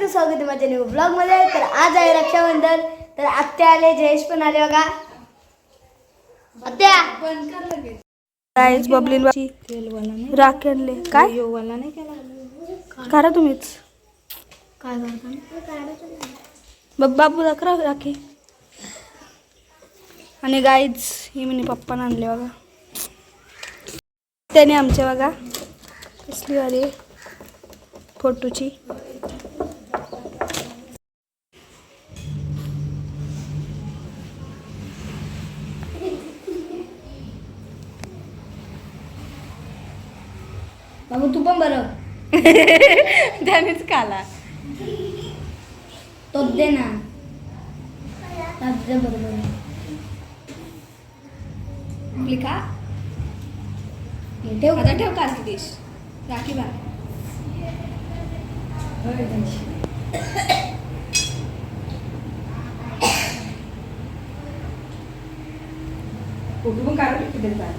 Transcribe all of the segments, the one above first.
सगळ्यांचं स्वागत आहे माझ्या न्यू ब्लॉग मध्ये। तर आज आहे रक्षाबंधन, तर आत्या आले, जयेश पण आले बघा। आत्या बंद कर लगेच। गाइस बबलीन राखी आणले काय योवाला नाही केला करा तुम्हीच काय करता बाबू दाखरा राखी। आणि गाइस ही मिनी पप्पाने आणले बघा, त्याने आमच्या बघा कसली वाली फोटोची। बाबू तू पण बरं त्यानेच खाला तो दे ना बरोबर लिखा ठेव आता ठेव कार्तिक देश राखी बांध। फोटो पण काढून किती देतात।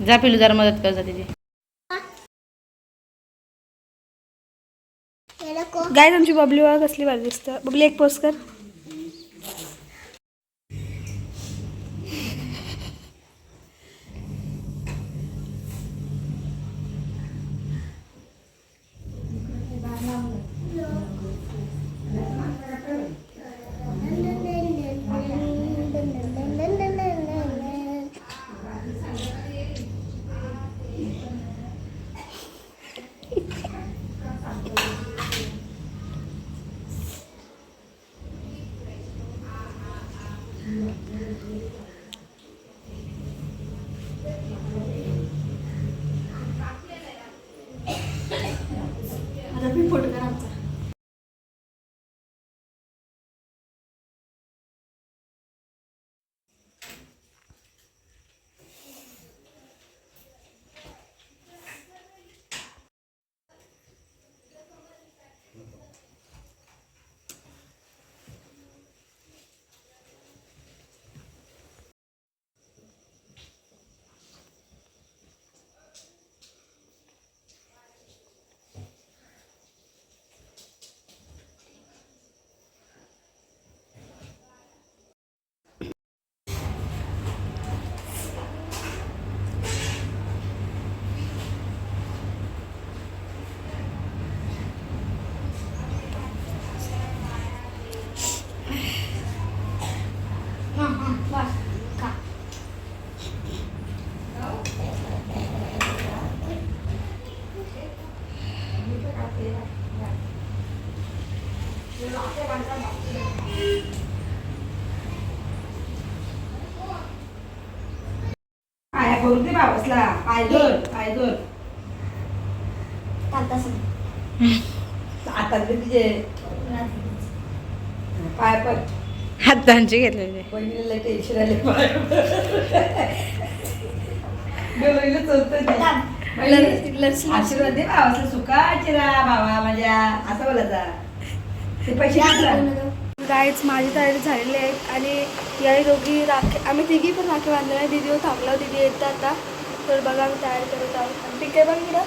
जा पिलू जरा मदत कर जा तिची। गाइस आमची बबली बघा कसली भारी दिसते। बबली एक पोस्ट कर। आता मी फोटो कर आमचा। पाया करून दे बाबसला, पाय धर आता तिचे पाय पण हातांचे घेतलेले बहिणीला टेन्शन आले पाय डोळीला चोलतं आशीर्वाद दे बाबासला, सुखाची राहा बाबा माझ्या, असं बोलायचा। ते पैसे गाईच माझी तयारी झालेली आहे आणि या दोघी राखी आम्ही तिघी पण राखी बांधलेल्या आहे। दीदीवर थांबलो, दीदी येतं आता। तर बघा आम्ही तयारी करत आहोत। आणि ठीक आहे बघ इकडं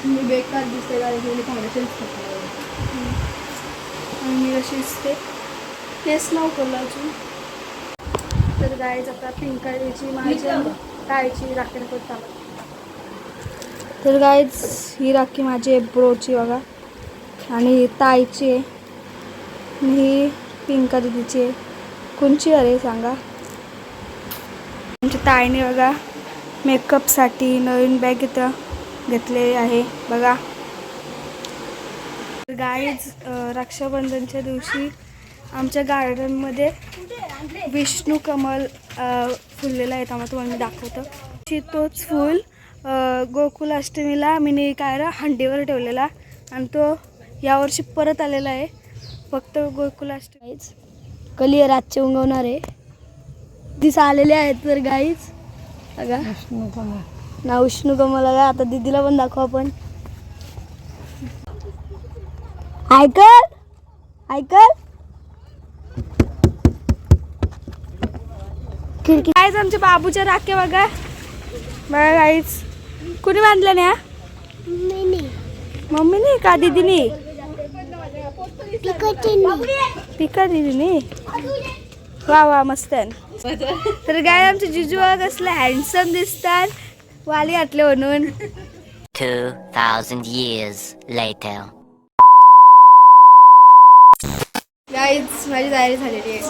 मी बेकार दिसते गाडी फाउंडेशन आणि मी कशी दिसते केस नाव खोललं अजून। तर गाईच आता पिंक आईची माझ्या ताईची राखी करत आहोत। तर गाईच ही राखी माझी ब्रोची बघा, आणि ताईची आहे, ही पिंका दीदीची आहे। कोणची अरे सांगा। आमच्या ताईने बघा मेकअपसाठी नवीन बॅग इथं घेतलेली आहे बघा। गाईज रक्षाबंधनच्या दिवशी आमच्या गार्डनमध्ये विष्णू कमल फुललेला आहे, त्यामुळे तुम्हाला मी दाखवतो। तोच फूल गोकुलाष्टमीला मी काय हंडीवर ठेवलेला, आणि तो यावर्षी परत आलेला आहे। फक्त गोकुलाष्टमीच कलियर आजचे उगवणार आहे, दिस आलेले आहेत। तर गाईज बघा ना विष्णू कमल आहे। आता दीदीला पण दाखव आपण। ऐकल ऐकल खिडकी गाईज आमच्या बाबूच्या राख्या बघा बघा गाईज. कुणी बांधल्या ना? मम्मीने का दीदीने? पिका दीदीने. वा वा मस्त आहे. तर गाय आमचे जिजू बघा कसले हँडसम दिसतात वाली घातले म्हणून. 2,000 years later. गाईज माझी तयारी झालेली आहे.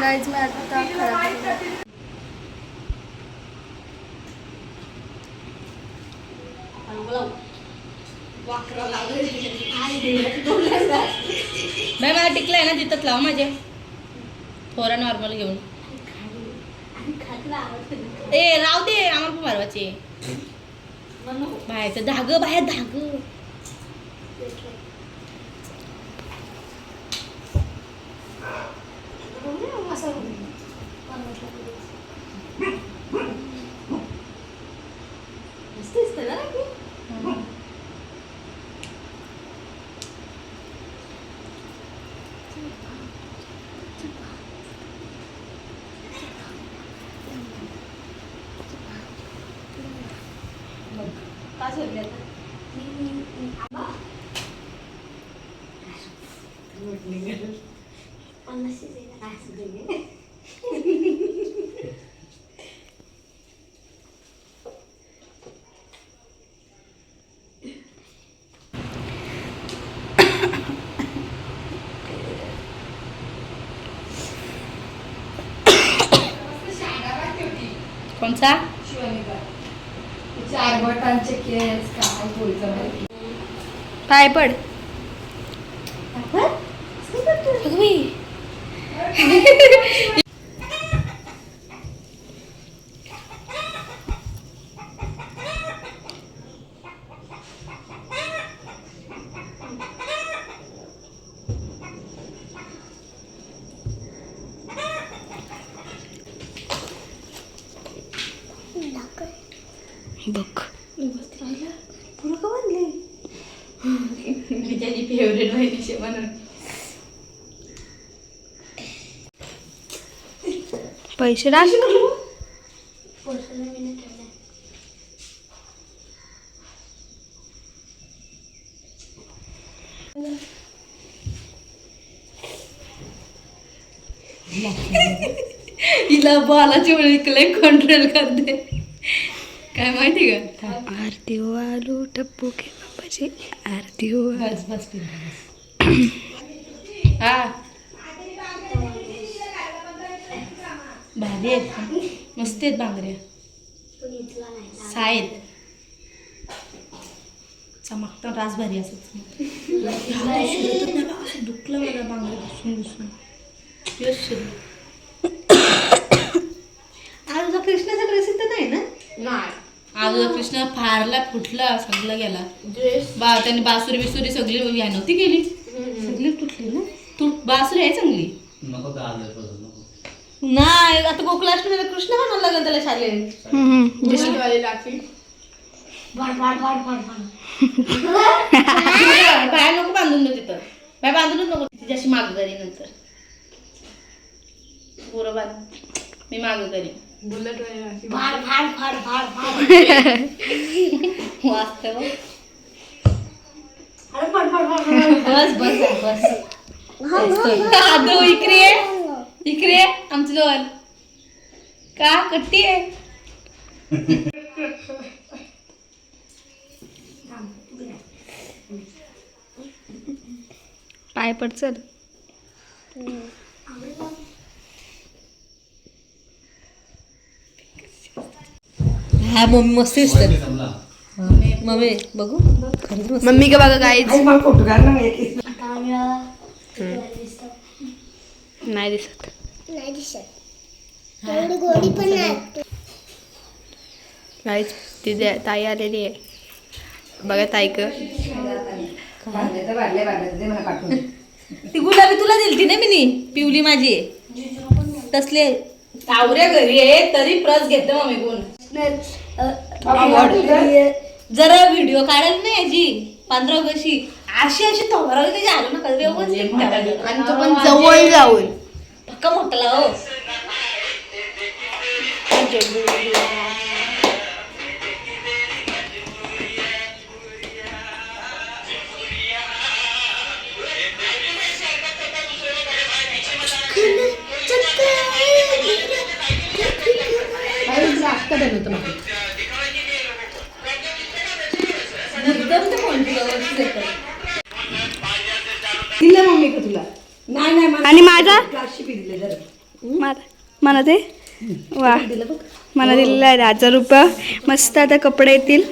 गाईज मी आता खराब बाय मला टिकलाय ना तिथंच लाव माझे थोडा नॉर्मल घेऊन. ए राव दे आम्हाला पण मारवाचे बाहेरचं धाग बाहेर धाग. कोणचा? चार बटांचे केस काय बोलतो पाय पड. बघ माझी फेवरेट माहिती म्हणून. पैसे टाक. हिला बालाची ओळखलंय कंट्रोल करते काय माहिती का? आरती वालू टप्पू के बाबाची आरती हो. बस बस हा भारी आहेत मस्त आहेत बांगड्या साहेब चमकता रास भारी असत. दुखलं मला बांगड्या दुसून दुसून. आज कृष्णाचा ड्रेस इथं नाही ना? नाही आज कृष्ण फारला फुटला सगळं गेला. बा त्यांनी बासुरी बिसुरी सगळी या नव्हती केली सगळी तुटली ना. तू बासुरी आहे चांगली नाही. आता गोकुळाष्टमीला कृष्ण म्हणायला लागेल त्याला शालेय बाय नको बांधून दे तिथं. बाय बांधूनच नको तिच्याशी माग करी नंतर बरोबर मी माग करी वास्तव. बस बस बस आदू इकडे इकडे आमचं जवळ का कट्टी आहे. पाय पड चल. हा मम्मी मस्त दिसते. मम्मी बघू मम्मी का बघा गाईज फोटो काढ ना. नाही दिसत. गाईज तिथे ताई आलेली आहे बघा ताईक. ती गुलाबी तुला दिलती ना मी पिवली माझी तसले आवऱ्या घरी आहे तरी प्रस घेते मम्मी कोण. जरा व्हिडिओ काढायला नाही याची 15 कशी अशी अशी थोराला त्याची आलो ना व्यवस्थित आणि तो पण जवळ जाऊन पक्का मोठा हो. दिलं मम्मी का तुला? नाही नाही मला आणि माझा क्लासशिप दिले जरा. मला ते वा मला दिलेलं आहे 1000 रुपये. मस्त आता कपडे येतील.